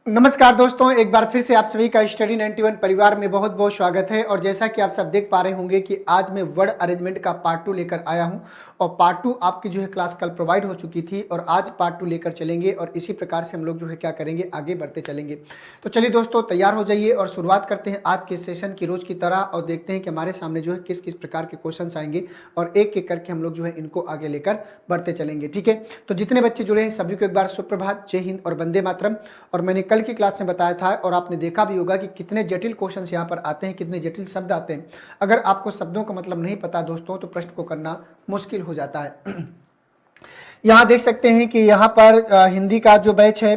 नमस्कार दोस्तों, एक बार फिर से आप सभी का स्टडी 91 परिवार में बहुत बहुत स्वागत है। और जैसा कि आप सब देख पा रहे होंगे कि आज मैं वर्ड अरेंजमेंट का पार्ट 2 लेकर आया हूं। और पार्ट 2 आपकी जो है क्लास कल प्रोवाइड हो चुकी थी और आज पार्ट 2 लेकर चलेंगे और इसी प्रकार से हम लोग जो है क्या करेंगे, आगे बढ़ते चलेंगे। तो चलिए दोस्तों, तैयार हो जाइए और शुरुआत करते हैं आज के सेशन की रोज की तरह और देखते हैं कि हमारे सामने जो है किस किस प्रकार के क्वेश्चन आएंगे और एक एक करके हम लोग जो है इनको आगे लेकर बढ़ते चलेंगे। ठीक है, तो जितने बच्चे जुड़े हैं सभी को एक बार सुप्रभात, जय हिंद और वंदे मातरम। और मैंने कल की क्लास में बताया था और आपने देखा भी होगा कि कितने जटिल क्वेश्चंस यहाँ पर आते हैं, कितने जटिल शब्द आते हैं। अगर आपको शब्दों का मतलब नहीं पता दोस्तों तो प्रश्न को करना मुश्किल हो जाता है। यहाँ देख सकते हैं कि यहाँ पर हिंदी का जो बैच है,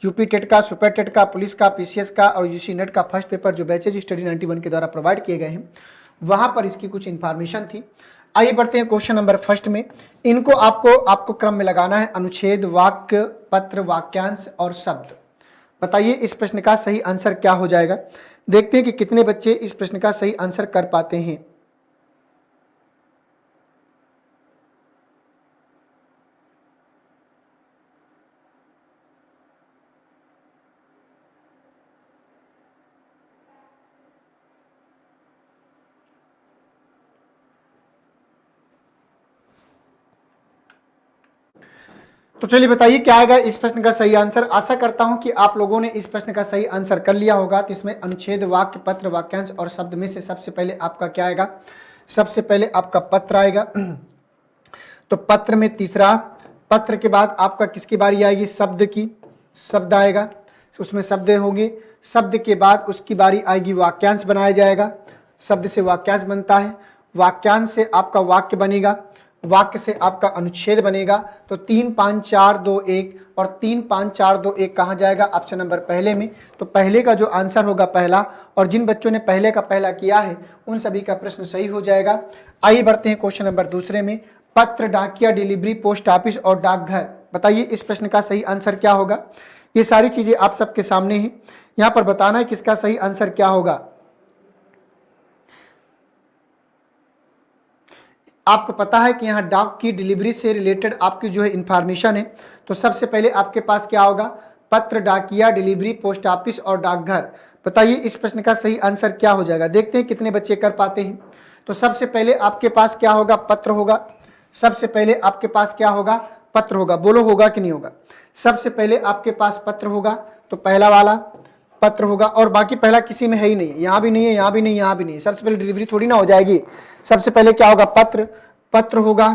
यूपी टेट का, सुपर टेट का, पुलिस का, पीसीएस का और यूजी नेट का फर्स्ट पेपर जो बैचेज स्टडी 91 के द्वारा प्रोवाइड किए गए हैं, वहां पर इसकी कुछ इंफॉर्मेशन थी। आइए बढ़ते हैं क्वेश्चन नंबर फर्स्ट में। इनको आपको क्रम में लगाना है, अनुच्छेद, वाक्य, पत्र, वाक्यांश और शब्द। बताइए इस प्रश्न का सही आंसर क्या हो जाएगा। देखते हैं कि कितने बच्चे इस प्रश्न का सही आंसर कर पाते हैं। तो चलिए बताइए क्या आएगा इस प्रश्न का सही आंसर। आशा करता हूं कि आप लोगों ने इस प्रश्न का सही आंसर कर लिया होगा। तो इसमें अनुच्छेद, वाक्य, पत्र, वाक्यांश और शब्द में से सबसे पहले आपका क्या आएगा? सबसे पहले आपका पत्र आएगा। तो पत्र में तीसरा, पत्र के बाद आपका किसकी बारी आएगी? शब्द की। शब्द आएगा, उसमें शब्द होंगे। शब्द के बाद उसकी बारी आएगी, वाक्यांश बनाया जाएगा। शब्द से वाक्यांश बनता है, वाक्यांश से आपका वाक्य बनेगा, वाक्य से आपका अनुच्छेद बनेगा। तो 3 5 4 2 1 और 3 5 4 2 1 कहाँ जाएगा? ऑप्शन नंबर पहले में। तो पहले का जो आंसर होगा पहला, और जिन बच्चों ने पहले का पहला किया है उन सभी का प्रश्न सही हो जाएगा। आइए बढ़ते हैं क्वेश्चन नंबर दूसरे में। पत्र, डाकिया, डिलीवरी, पोस्ट ऑफिस और डाकघर। बताइए इस प्रश्न का सही आंसर क्या होगा। ये सारी चीजें आप सबके सामने हैं, यहां पर बताना है किसका सही आंसर क्या होगा। आपको पता है कि यहाँ डाक की डिलीवरी से रिलेटेड आपकी जो है इंफॉर्मेशन है। तो सबसे पहले आपके पास क्या होगा? पत्र, डाकिया, डिलीवरी, पोस्ट ऑफिस और डाकघर। बताइए इस प्रश्न का सही आंसर क्या हो जाएगा। देखते हैं कितने बच्चे कर पाते हैं। तो सबसे पहले आपके पास क्या होगा? पत्र होगा। सबसे पहले आपके पास क्या होगा? पत्र होगा। बोलो होगा कि नहीं होगा? सबसे पहले आपके पास पत्र होगा, तो पहला वाला पत्र होगा। और बाकी पहला किसी में है ही नहीं, यहां भी नहीं है, यहां भी नहीं, यहां भी नहीं। सबसे पहले डिलीवरी थोड़ी ना हो जाएगी। सबसे पहले क्या होगा? पत्र। पत्र होगा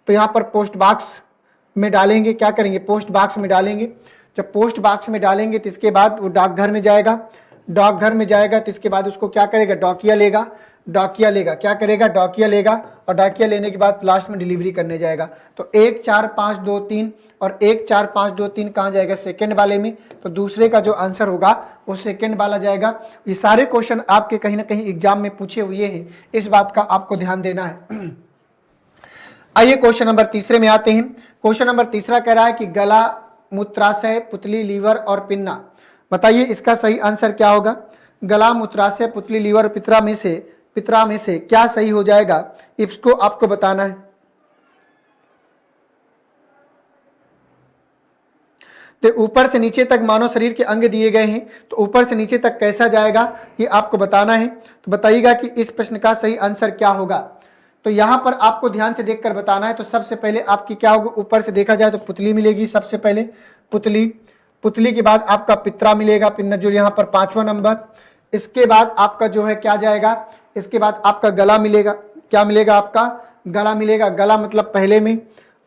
तो यहां पर पोस्ट बॉक्स में डालेंगे। क्या करेंगे? पोस्ट बॉक्स में डालेंगे। जब पोस्ट बॉक्स में डालेंगे तो इसके बाद वो डाकघर में जाएगा। डाकघर में जाएगा तो इसके बाद उसको क्या करेगा? डाकिया लेगा। डाकिया लेगा, क्या करेगा? डाकिया लेगा। और डाकिया लेने के बाद लास्ट में डिलीवरी करने जाएगा। तो 1 4 5 2 3 और 1 4 5 2 3 कहाँ जाएगा? सेकंड वाले में। तो दूसरे का जो आंसर होगा वो सेकंड वाला जाएगा। ये सारे क्वेश्चन आपके कहीं ना कहीं एग्जाम में पूछे हुए हैं, इस बात का आपको ध्यान देना है। आइए क्वेश्चन नंबर तीसरे में आते हैं। क्वेश्चन नंबर तीसरा कह रहा है कि गला, मूत्राशय, पुतली, लीवर और पिन्ना। बताइए इसका सही आंसर क्या होगा। गला, मूत्राशय, पुतली, लीवर, पित्रा में से क्या सही हो जाएगा, इसको आपको बताना है। तो ऊपर से नीचे तक मानव शरीर के अंग दिए गए हैं, तो ऊपर से नीचे तक कैसा जाएगा ये आपको बताना है। तो बताइएगा कि इस प्रश्न का सही आंसर क्या होगा। तो यहां पर आपको ध्यान से देखकर बताना है। तो सबसे पहले आपकी क्या होगा? ऊपर से देखा जाए तो पुतली मिलेगी। सबसे पहले पुतली, पुतली के बाद आपका पित्रा मिलेगा, पिन्ना जो यहाँ पर 5वां नंबर। इसके बाद आपका जो है क्या जाएगा? इसके बाद आपका गला मिलेगा। क्या मिलेगा? आपका गला मिलेगा। गला मतलब पहले में।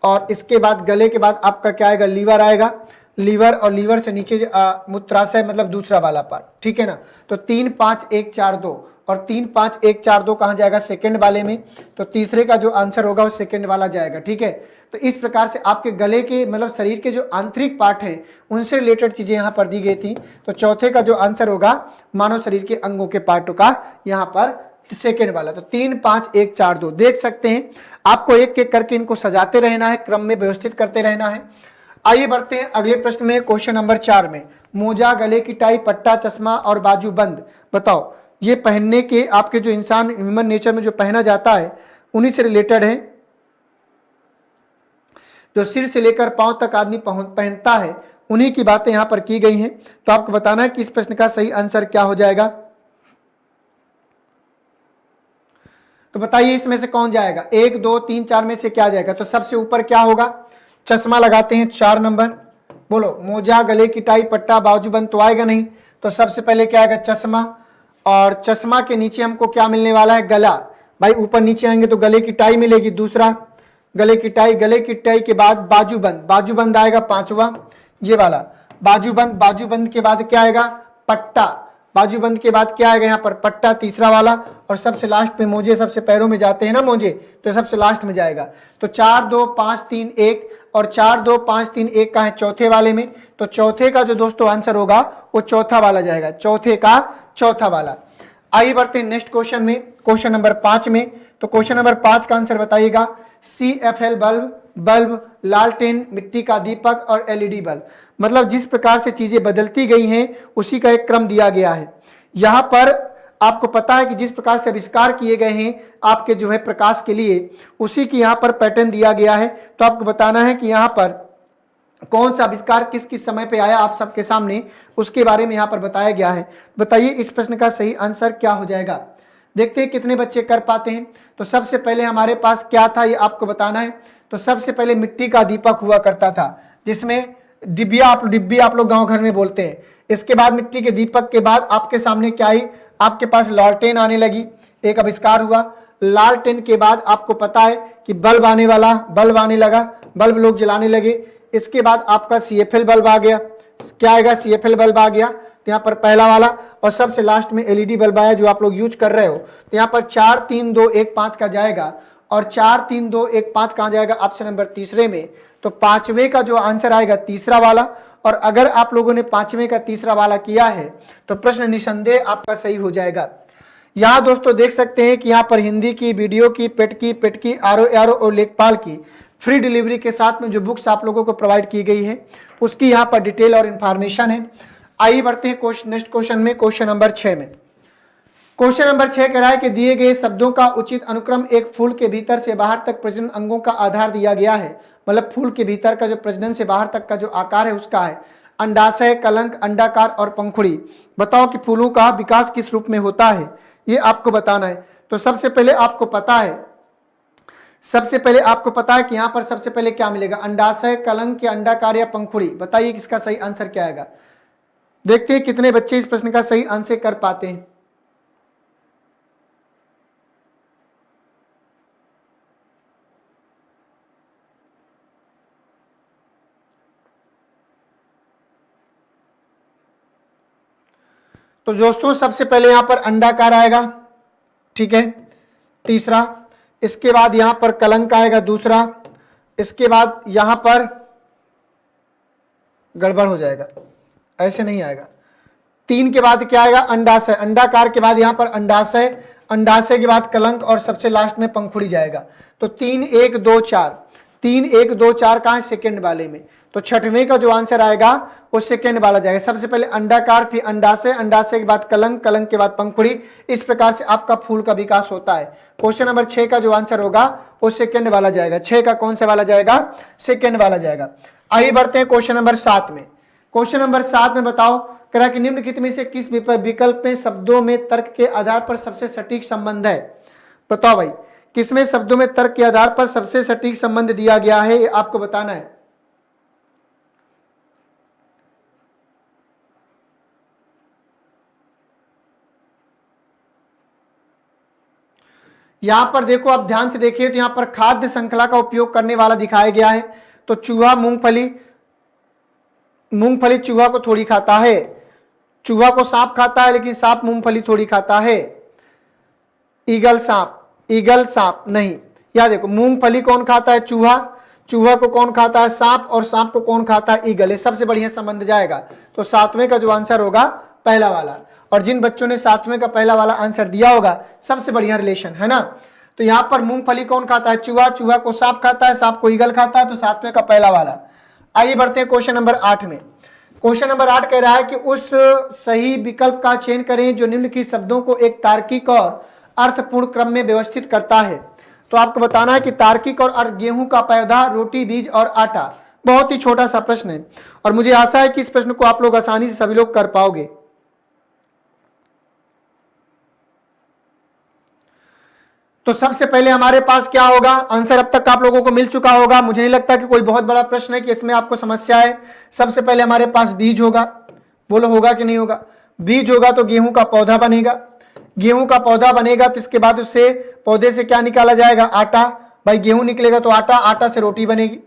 और इसके बाद गले के बाद आपका क्या आएगा? लीवर आएगा। लीवर, और लीवर से नीचे मूत्राशय मतलब दूसरा वाला पार्ट। ठीक है ना। तो 3 5 1 4 2 और 3 5 1 4 2 कहाँ जाएगा? सेकंड वाले में। तो तीसरे का जो आंसर होगा वो सेकंड वाला जाएगा। ठीक है। तो इस प्रकार से आपके गले के मतलब शरीर के जो आंतरिक पार्ट हैं उनसे रिलेटेड चीजें यहाँ पर दी गई थी। तो चौथे का जो आंसर होगा मानव शरीर के अंगों के पार्टों का यहाँ पर सेकेंड वाला। तो 3 5 1 4 2 देख सकते हैं। आपको एक एक करके इनको सजाते रहना है, क्रम में व्यवस्थित करते रहना है। आइए बढ़ते हैं अगले प्रश्न में, क्वेश्चन नंबर 4 में। मोजा, गले की टाई, पट्टा, चश्मा और बाजू बंद। बताओ ये पहनने के आपके जो इंसान ह्यूमन नेचर में जो पहना जाता है उन्हीं से रिलेटेड है। जो सिर से लेकर पांव तक आदमी पहनता है उन्हीं की बातें यहां पर की गई हैं। तो आपको बताना है कि इस प्रश्न का सही आंसर क्या हो जाएगा। तो बताइए इसमें से कौन जाएगा, 1 2 3 4 में से क्या जाएगा। तो सबसे ऊपर क्या होगा, चश्मा लगाते हैं 4 नंबर। बोलो, मोजा, गले की टाई, पट्टा, बाजूबंद तो आएगा नहीं। तो सबसे पहले क्या आएगा, चश्मा। और चश्मा के नीचे हमको क्या मिलने वाला है, गला। भाई ऊपर नीचे आएंगे तो गले की टाई मिलेगी, दूसरा गले की टाई। गले की टाई के बाद बाजूबंद, बाजूबंद आएगा पांचवा, ये वाला बाजूबंद। बाजूबंद के बाद क्या आएगा, पट्टा। बाजूबंद के बाद क्या आएगा यहाँ पर, पट्टा, तीसरा वाला। और सबसे लास्ट में मोजे, सबसे पैरों में जाते हैं ना मोजे, तो सबसे लास्ट में जाएगा। तो 4 2 5 3 1 और 4 2 5 3 1 का है चौथे वाले में। तो चौथे का जो दोस्तों आंसर होगा वो चौथा वाला जाएगा, चौथे का चौथा वाला। आइए बढ़ते हैं नेक्स्ट क्वेश्चन में, क्वेश्चन नंबर 5 में। तो क्वेश्चन नंबर 5 का आंसर बताइएगा, CFL बल्ब, बल्ब, लालटेन, मिट्टी का दीपक और LED बल्ब। मतलब जिस प्रकार से चीजें बदलती गई हैं उसी का एक क्रम दिया गया है। यहां पर आपको पता है कि जिस प्रकार से आविष्कार किए गए हैं आपके जो है प्रकाश के लिए, उसी की यहां पर पैटर्न दिया गया है। तो आपको बताना है कि यहां पर कौन सा आविष्कार किस किस समय पे आया आप सबके सामने, उसके बारे में यहां पर बताया गया है। बताइए इस प्रश्न का सही आंसर क्या हो जाएगा। देखते हैं कितने बच्चे कर पाते हैं। तो सबसे पहले हमारे पास क्या था ये आपको बताना है। तो सबसे पहले मिट्टी का दीपक हुआ करता था, जिसमें डिब्बी आप लोग गांव घर में बोलते हैं। इसके बाद मिट्टी के दीपक के बाद आपके सामने क्या आई, आपके पास लालटेन आने लगी, एक आविष्कार हुआ। लालटेन के बाद आपको पता है कि बल्ब आने वाला, बल्ब आने लगा, बल्ब लोग जलाने लगे। इसके बाद आपका CFL बल्ब आ गया, क्या आएगा, CFL बल्ब आ गया। तो यहाँ पर पहला वाला। और सबसे लास्ट में LED बल्ब आया जो आप लोग यूज कर रहे हो। तो यहाँ पर 4 3 2 1 5 का जाएगा। और 4 3 2 1 5 कहां जाएगा, ऑप्शन नंबर तीसरे में। तो पांचवे का जो आंसर आएगा तीसरा वाला। और अगर आप लोगों ने पांचवे का तीसरा वाला किया है तो प्रश्न निसंदेह आपका सही हो जाएगा। यहां दोस्तों देख सकते हैं कि यहाँ पर हिंदी की, वीडियो की, पेट की, आरो और लेखपाल की फ्री डिलीवरी के साथ में जो बुक्स आप लोगों को प्रोवाइड की गई है उसकी यहाँ पर डिटेल और इंफॉर्मेशन है। आइए बढ़ते हैं नेक्स्ट क्वेश्चन में, क्वेश्चन नंबर 6 में। क्वेश्चन नंबर 6 कह रहा है कि दिए गए शब्दों का उचित अनुक्रम एक फूल के भीतर से बाहर तक प्रजनन अंगों का आधार दिया गया है। मतलब फूल के भीतर का जो प्रजनन से बाहर तक का जो आकार है उसका है अंडाशय, कलंक, अंडाकार और पंखुड़ी। बताओ कि फूलों का विकास किस रूप में होता है, ये आपको बताना है। तो सबसे पहले आपको पता है कि यहां पर सबसे पहले क्या मिलेगा, अंडाशय, कलंक, अंडाकार या पंखुड़ी। बताइए किसका सही आंसर क्या आएगा। देखते हैं कितने बच्चे इस प्रश्न का सही आंसर कर पाते हैं। तो दोस्तों सबसे पहले यहां पर अंडाकार आएगा, ठीक है, तीसरा। इसके बाद यहां पर कलंक आएगा, दूसरा। इसके बाद यहां पर गड़बड़ हो जाएगा, ऐसे नहीं आएगा। 3 के बाद क्या आएगा, अंडाशय। अंडाकार के बाद यहां पर अंडाशय, अंडाशय के बाद कलंक और सबसे लास्ट में पंखुड़ी जाएगा। तो 3 1 2 4, 3 1 2 4 कहां है, सेकेंड वाले में। तो छठवें का जो आंसर आएगा वो सेकेंड वाला जाएगा। सबसे पहले अंडाकार, फिर अंडाशय, अंडाशय के बाद कलंक, कलंक के बाद पंखुड़ी। इस प्रकार से आपका फूल का विकास होता है। क्वेश्चन नंबर 6 का जो आंसर होगा वो सेकेंड वाला जाएगा। 6 का कौन सा वाला जाएगा, सेकेंड वाला जाएगा। आइए बढ़ते हैं क्वेश्चन नंबर 7 में। क्वेश्चन नंबर 7 में बताओ, कह रहा कि निम्नलिखित में से किस विकल्प में शब्दों में तर्क के आधार पर सबसे सटीक संबंध है। बताओ भाई, किसमें शब्दों में तर्क के आधार पर सबसे सटीक संबंध दिया गया है, ये आपको बताना है। यहां पर देखो, आप ध्यान से देखिए तो यहां पर खाद्य श्रृंखला का उपयोग करने वाला दिखाया गया है। तो चूहा मूंगफली, मूंगफली चूहा को थोड़ी खाता है। चूहा को सांप खाता है लेकिन सांप मूंगफली थोड़ी खाता है। ईगल सांप, ईगल सांप नहीं। या देखो, मूंगफली कौन खाता है, चूहा। चूहा को कौन खाता है, सांप। और सांप को कौन खाता है, ईगल। ये सबसे बढ़िया संबंध जाएगा। तो 7वें का जो आंसर होगा पहला वाला। और जिन बच्चों ने 7वें का पहला वाला आंसर दिया होगा सबसे बढ़िया रिलेशन है ना। तो यहां पर मूंगफली कौन खाता है, चूहा। चूहा को सांप खाता है, सांप को ईगल खाता है। तो 7वें का पहला वाला। आइए बढ़ते हैं क्वेश्चन नंबर 8 में। क्वेश्चन नंबर 8 कह रहा है कि उस सही विकल्प का चयन करें जो निम्नलिखित शब्दों को एक तार्किक और अर्थपूर्ण क्रम में व्यवस्थित करता है। तो आपको बताना है कि तार्किक और अर्थ, गेहूं का पौधा, रोटी, बीज और आटा। बहुत ही छोटा सा प्रश्न है और मुझे आशा है कि इस प्रश्न को आप लोग आसानी से सभी लोग कर पाओगे। तो सबसे पहले हमारे पास क्या होगा, आंसर अब तक आप लोगों को मिल चुका होगा, मुझे नहीं लगता कि कोई बहुत बड़ा प्रश्न है कि इसमें आपको समस्या है। सबसे पहले हमारे पास बीज होगा, बोलो होगा कि नहीं होगा। बीज होगा तो गेहूं का पौधा बनेगा, गेहूं का पौधा बनेगा तो इसके बाद उससे पौधे से क्या निकाला जाएगा, आटा। भाई गेहूं निकलेगा तो आटा, आटा से रोटी बनेगी,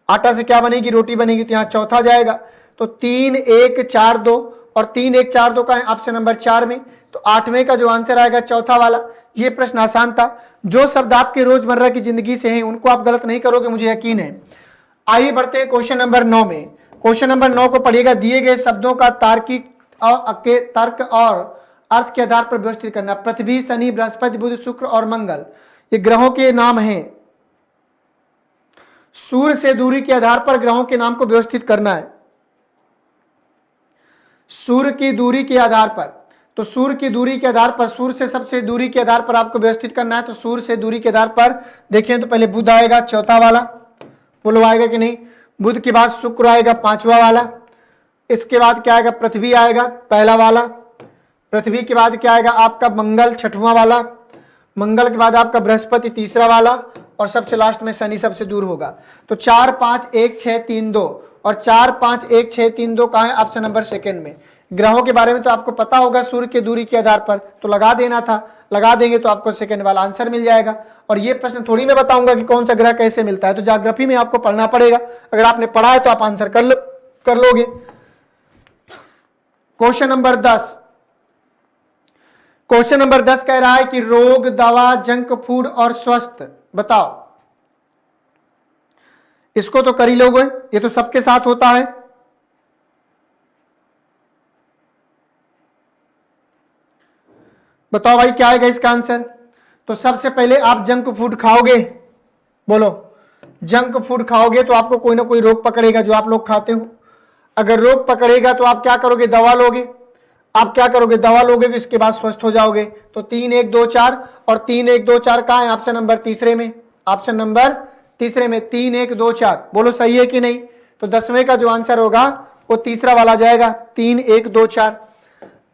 आटा से क्या बनेगी, रोटी बनेगी। तो यहाँ चौथा जाएगा, तो 3 1 4 2 और 3 1 4 2 का है ऑप्शन नंबर 4 में। तो 8वें का जो आंसर आएगा चौथा वाला। ये प्रश्न आसान था, जो शब्द आपके रोजमर्रा की जिंदगी से हैं उनको आप गलत नहीं करोगे, मुझे यकीन है। आइए बढ़ते हैं क्वेश्चन नंबर 9 में। क्वेश्चन नंबर 9 को पढ़िएगा। दिए गए शब्दों का तार्किक तर्क और अर्थ के आधार पर व्यवस्थित करना। पृथ्वी, शनि, बृहस्पति, बुध, शुक्र और मंगल ये ग्रहों के नाम हैं। सूर्य से दूरी के आधार पर ग्रहों के नाम को व्यवस्थित करना है, सूर्य की दूरी के आधार पर। तो सूर्य की दूरी के आधार पर, सूर्य से सबसे दूरी के आधार पर आपको व्यवस्थित करना है। तो सूर्य से दूरी के आधार पर देखें तो पहले बुध आएगा चौथा वाला, बोलो आएगा कि नहीं। बुध के बाद शुक्र आएगा पांचवा वाला, इसके बाद क्या आएगा, पृथ्वी आएगा पहला वाला, पृथ्वी के बाद क्या आएगा आपका मंगल छठवां वाला, मंगल के बाद आपका बृहस्पति तीसरा वाला और सबसे लास्ट में शनि सबसे दूर होगा। तो 4 5 1 6 3 2 और 4 5 1 6 3 2 कहाँ है, ऑप्शन नंबर सेकंड में। ग्रहों के बारे में तो आपको पता होगा सूर्य की दूरी के आधार पर, तो लगा देना था, लगा देंगे तो आपको सेकंड वाला आंसर मिल जाएगा। और ये प्रश्न थोड़ी मैं बताऊंगा कि कौन सा ग्रह कैसे मिलता है, तो ज्योग्राफी में आपको पढ़ना पड़ेगा। अगर आपने पढ़ा है तो आप आंसर कर लोगे। क्वेश्चन नंबर 10, क्वेश्चन नंबर 10 कह रहा है कि रोग, दवा, जंक फूड और स्वस्थ, बताओ। इसको तो कर ही लोगे, ये तो सबके साथ होता है। बताओ भाई क्या आएगा इसका आंसर। तो सबसे पहले आप जंक फूड खाओगे, बोलो जंक फूड खाओगे तो आपको कोई ना कोई रोग पकड़ेगा जो आप लोग खाते हो। अगर रोग पकड़ेगा तो आप क्या करोगे, दवा लोगे। आप क्या करोगे, दवा लोगे तो इसके बाद स्वस्थ हो जाओगे। तो 3 1 2 4 और 3 1 2 4 कहां है, ऑप्शन नंबर तीसरे में, ऑप्शन नंबर तीसरे में 3 1 2 4, बोलो सही है कि नहीं। तो 10वें का जो आंसर होगा वो तीसरा वाला जाएगा, 3 1 2 4।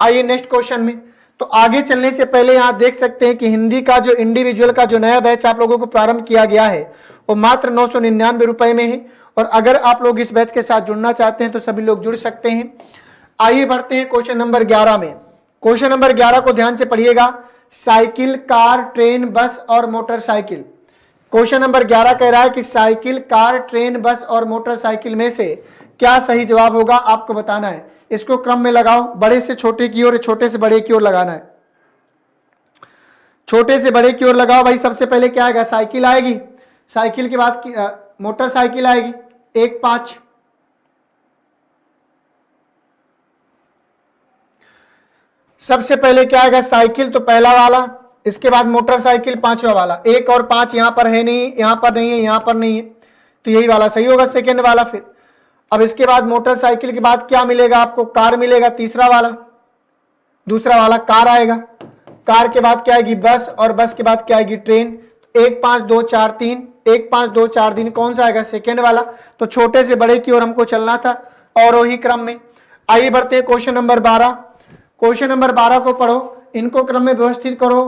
आइए नेक्स्ट क्वेश्चन में। तो आगे चलने से पहले यहां देख सकते हैं कि हिंदी का जो इंडिविजुअल का जो नया बैच आप लोगों को प्रारंभ किया गया है वो मात्र 999 रुपए में है। और अगर आप लोग इस बैच के साथ जुड़ना चाहते हैं तो सभी लोग जुड़ सकते हैं। आइए बढ़ते हैं क्वेश्चन नंबर 11 में। क्वेश्चन नंबर 11 को ध्यान से पढ़िएगा। साइकिल, कार, ट्रेन, बस और मोटरसाइकिल। क्वेश्चन नंबर 11 कह रहा है कि साइकिल, कार, ट्रेन, बस और मोटरसाइकिल में से क्या सही जवाब होगा, आपको बताना है। इसको क्रम में लगाओ, बड़े से छोटे की ओर, छोटे से बड़े की ओर लगाना है। छोटे से बड़े की ओर लगाओ भाई। सबसे पहले क्या आएगा, साइकिल आएगी, साइकिल के बाद मोटरसाइकिल आएगी 1 5, सबसे पहले क्या आएगा, साइकिल तो पहला वाला, इसके बाद मोटरसाइकिल पांचवा वाला। 1 और 5 यहां पर है नहीं, यहां पर नहीं है, यहां पर नहीं है, तो यही वाला सही होगा, सेकंड वाला। फिर अब इसके बाद मोटरसाइकिल के बाद क्या मिलेगा आपको, कार मिलेगा, तीसरा वाला, दूसरा वाला कार आएगा। कार के बाद क्या आएगी, बस, और बस के बाद क्या आएगी, ट्रेन। 1 5 2 4 3, 1 5 2 4 3 कौन सा आएगा, सेकंड वाला। तो छोटे से बड़े की ओर हमको चलना था और वही क्रम में। आइए बढ़ते हैं क्वेश्चन नंबर 12। क्वेश्चन नंबर 12 को पढ़ो, इनको क्रम में व्यवस्थित करो,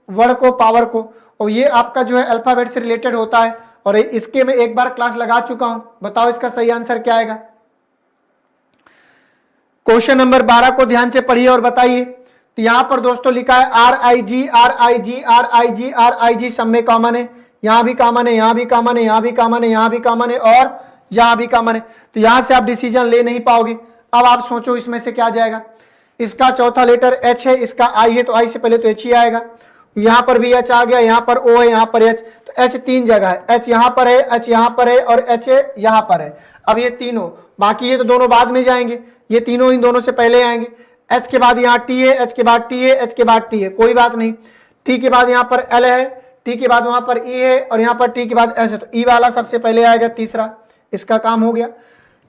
वर्ड को, पावर को, और ये आपका जो है अल्फाबेट से रिलेटेड होता है और इसके मैं एक बार क्लास लगा चुका हूं। बताओ इसका सही आंसर क्या आएगा। क्वेश्चन नंबर 12 को ध्यान से पढ़िए और बताइए। तो यहां पर दोस्तों लिखा है RIG RIG RIG RIG, सब में कॉमन है, यहां भी कॉमन है, यहां भी कॉमन है, यहां भी कॉमन है, यहां भी कॉमन है और यहां भी कॉमन है। तो यहां से आप डिसीजन ले नहीं पाओगे। अब आप सोचो इसमें से क्या जाएगा। इसका चौथा लेटर H है, इसका I है, तो I से पहले तो H ही आएगा। यहां पर भी H आ गया, यहां पर O है, यहां पर H, तो H 3 जगह है। H यहां पर है, H यहां पर है और H यहां पर है। अब ये तीनों, बाकी ये तो दोनों बाद में जाएंगे, ये तीनों इन दोनों से पहले आएंगे। H के बाद यहाँ T है, H के बाद T है, H के बाद T है, कोई बात नहीं। T के बाद यहाँ पर L है, T के बाद वहां पर E है और यहाँ पर T के बाद S है, तो E वाला सबसे पहले आएगा, तीसरा, इसका काम हो गया।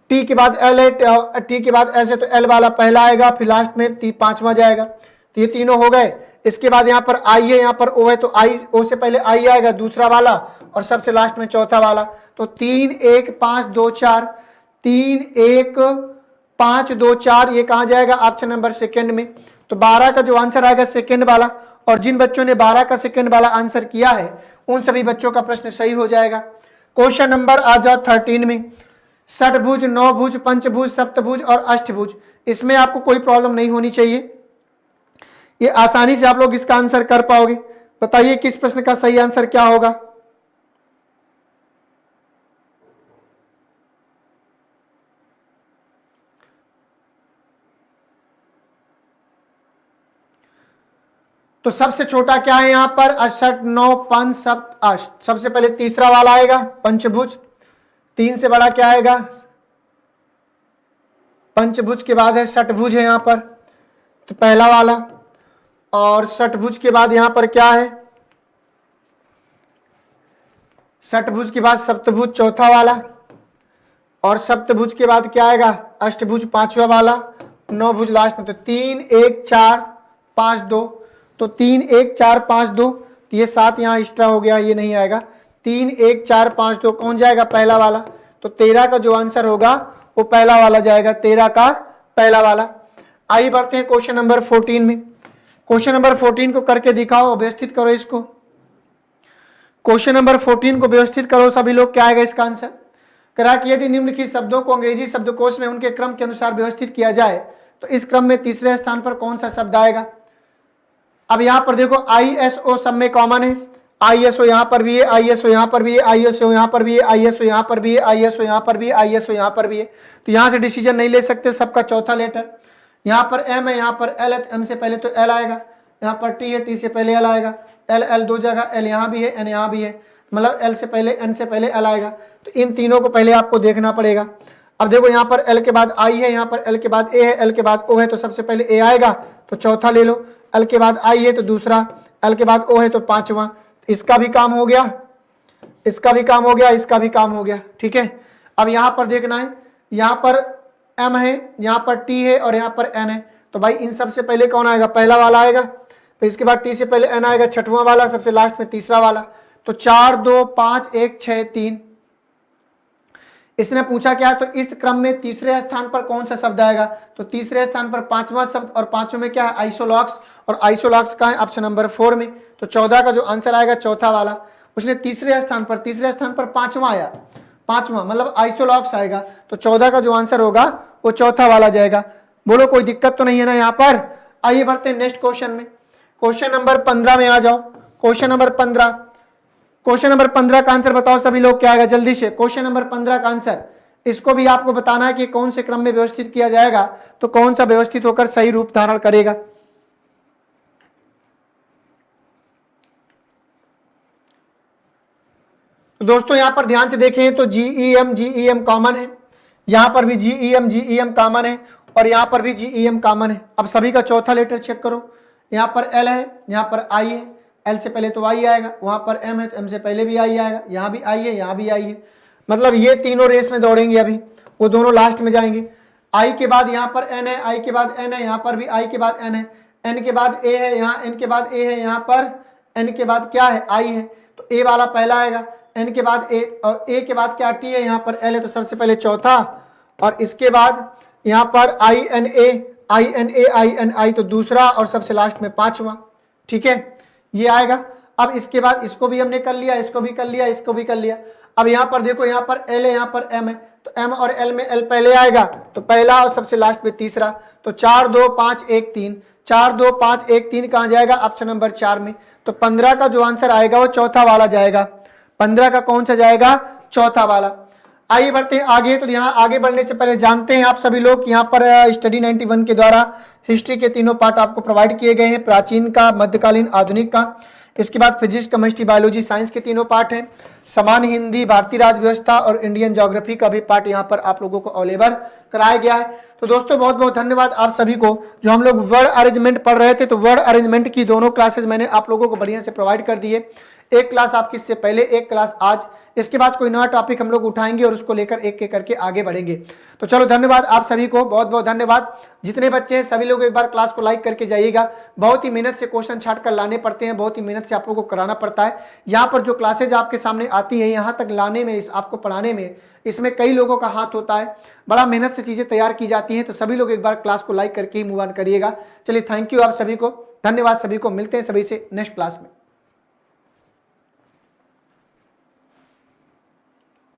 T के बाद L है, T के बाद S है, तो L वाला पहला आएगा, फिर लास्ट में पांचवा जाएगा। तो ये तीनों हो गए। इसके बाद यहाँ पर आई है, यहाँ पर ओ है, तो आई ओ से पहले आई आएगा दूसरा वाला और सबसे लास्ट में चौथा वाला। तो 3 1 5 2 4, 3 1 5 2 4, ये कहाँ जाएगा ऑप्शन नंबर सेकंड में। तो 12 का जो आंसर आएगा सेकंड वाला, और जिन बच्चों ने 12 का सेकंड वाला आंसर किया है उन सभी बच्चों का प्रश्न सही हो जाएगा। क्वेश्चन नंबर आ जाओ 13 में। षटभुज, नौभुज, पंचभुज, सप्तभुज और अष्टभुज, इसमें आपको कोई प्रॉब्लम नहीं होनी चाहिए, ये आसानी से आप लोग इसका आंसर कर पाओगे। बताइए किस प्रश्न का सही आंसर क्या होगा। तो सबसे छोटा क्या है यहां पर, अष्ट, नौ, पंच, सप्त, अष्ट। सबसे पहले तीसरा वाला आएगा पंचभुज। 3 से बड़ा क्या आएगा, पंचभुज के बाद है षटभुज है यहां पर, तो पहला वाला। और षटभुज के बाद यहां पर क्या है, षटभुज के बाद सप्तभुज चौथा वाला, और सप्तभुज के बाद क्या आएगा, अष्टभुज पांचवा वाला, नौभुज लास्ट में। तो 3 1 4 5 2, तो 3 1 4 5 2, तो ये 7 यहाँ एक्स्ट्रा हो गया, ये नहीं आएगा। 3 1 4 5 2 कौन जाएगा, पहला वाला। तो 13 का जो आंसर होगा वो पहला वाला जाएगा, 13 का पहला वाला। आइए बढ़ते हैं क्वेश्चन नंबर 14 में। क्वेश्चन नंबर 14 को करके दिखाओ, व्यवस्थित करो इसको। क्वेश्चन नंबर 14 को व्यवस्थित करो सभी लोग, क्या आएगा इसका आंसर। करा कि यदि निम्नलिखित शब्दों को अंग्रेजी शब्दकोश में उनके क्रम के अनुसार व्यवस्थित किया जाए तो इस क्रम में तीसरे स्थान पर कौन सा शब्द आएगा। अब यहां पर देखो ISO सब में कॉमन है, ISO यहां पर भी है, ISO यहां पर भी है, ISO यहां पर भी है, ISO यहां पर भी है, ISO यहां पर भी है, ISO यहां पर भी है। तो यहां से डिसीजन नहीं ले सकते, सबका चौथा लेटर। यहां पर M है, यहां पर L है, M से पहले तो L आएगा, यहां पर T है, T से पहले L आएगा, L दो जगह, L यहां भी है, N यहां भी है, मतलब L से पहले N से पहले L आएगा। तो इन तीनों को पहले आपको देखना पड़ेगा। अब देखो यहाँ पर L के बाद I है, यहाँ पर L के बाद A है, L के बाद O है, तो सबसे पहले A आएगा तो चौथा ले लो। L के बाद I है तो दूसरा, L के बाद O है तो पांचवा। इसका भी काम हो गया, इसका भी काम हो गया, इसका भी काम हो गया, ठीक है। अब यहाँ पर देखना है, यहाँ पर M है, यहाँ पर T है और यहाँ पर N है। तो भाई इन सबसे पहले कौन आएगा, पहला वाला आएगा, फिर इसके बाद T से पहले N आएगा, छठवां वाला, सबसे लास्ट में तीसरा वाला। तो 4 2 5 1 6 3। इसने पूछा क्या, तो इस क्रम में तीसरे स्थान पर कौन सा शब्द आएगा। तो तीसरे स्थान पर पांचवा शब्द, और पांचवें में क्या है, आइसोलॉक्स, और आइसोलॉक्स का है ऑप्शन नंबर 4 में। तो 14 का जो आंसर आएगा चौथा वाला। उसने तीसरे स्थान पर पांचवा आया, पांचवा मतलब आइसोलॉक्स आएगा, तो 14 का जो आंसर होगा वो चौथा वाला जाएगा। बोलो कोई दिक्कत तो नहीं है ना यहाँ पर। आइए बढ़ते हैं नेक्स्ट क्वेश्चन में। क्वेश्चन नंबर 15 में आ जाओ। क्वेश्चन नंबर 15, क्वेश्चन नंबर 15 का आंसर बताओ सभी लोग, क्या आएगा जल्दी से। क्वेश्चन नंबर 15 का आंसर, इसको भी आपको बताना है कि कौन से क्रम में व्यवस्थित किया जाएगा, तो कौन सा व्यवस्थित होकर सही रूप धारण करेगा। तो दोस्तों यहां पर ध्यान से देखें तो GEM कॉमन है, यहां पर भी GEM कॉमन है, और यहां पर भी GEM कॉमन है। अब सभी का चौथा लेटर चेक करो, यहां पर L है, यहां पर I है, L से पहले तो I आएगा, वहां पर M है तो M से पहले भी I आएगा, यहां भी I है, यहां भी I है, मतलब ये तीनों रेस में दौड़ेंगे, अभी वो दोनों लास्ट में जाएंगे। I के बाद यहाँ पर N है, I के बाद N है, यहाँ पर भी I के बाद N है, N के बाद A है, यहाँ N के बाद A है, यहाँ पर N के बाद क्या है, I है, तो A वाला पहला आएगा, N के बाद A, और A के बाद क्या T है, यहाँ पर L है, तो सबसे पहले चौथा, और इसके बाद यहाँ पर INA तो दूसरा, और सबसे लास्ट में पांचवा, ठीक है, ये आएगा। अब इसके बाद इसको भी हमने कर लिया, इसको भी कर लिया, इसको भी कर लिया। अब यहाँ पर देखो, यहाँ पर L है, यहाँ पर M है, तो M और L में L पहले आएगा, तो पहला और सबसे लास्ट में तीसरा। तो 4 2 5 1 3, 4 2 5 1 3 कहाँ जाएगा, ऑप्शन नंबर 4 में। तो 15 का जो आंसर आएगा वो चौथा वाला जाएगा। 15 का कौन सा जाएगा, चौथा वाला। आइए बढ़ते हैं आगे। तो यहाँ आगे बढ़ने से पहले जानते हैं आप सभी लोग, यहाँ पर स्टडी 91 के द्वारा हिस्ट्री के तीनों पार्ट आपको प्रोवाइड किए गए हैं, प्राचीन का, मध्यकालीन, आधुनिक का। इसके बाद फिजिक्स, केमिस्ट्री, बायोलॉजी, साइंस के तीनों पार्ट हैं। समान हिंदी, भारतीय राज्य व्यवस्था और इंडियन ज्योग्राफी का भी पार्ट यहाँ पर आप लोगों को अवेलेबल कराया गया है। तो दोस्तों बहुत बहुत धन्यवाद आप सभी को। जो हम लोग वर्ड अरेंजमेंट पढ़ रहे थे, तो वर्ड अरेंजमेंट की दोनों क्लासेस मैंने आप लोगों को बढ़िया से प्रोवाइड कर दी है। एक क्लास आपकी इससे पहले, एक क्लास आज। इसके बाद कोई नया टॉपिक हम लोग उठाएंगे और उसको लेकर एक एक करके आगे बढ़ेंगे। तो चलो धन्यवाद आप सभी को, बहुत बहुत धन्यवाद। जितने बच्चे हैं सभी लोग एक बार क्लास को लाइक करके जाइएगा। बहुत ही मेहनत से क्वेश्चन छाट कर लाने पड़ते हैं, बहुत ही मेहनत से आप लोगों को कराना पड़ता है। यहाँ पर जो क्लासेज आपके सामने आती है, यहाँ तक लाने में, आपको पढ़ाने में, इसमें कई लोगों का हाथ होता है, बड़ा मेहनत से चीजें तैयार की जाती हैं। तो सभी लोग एक बार क्लास को लाइक करके ही मूव ऑन करिएगा। चलिए थैंक यू आप सभी को, धन्यवाद सभी को, मिलते हैं सभी से नेक्स्ट क्लास में।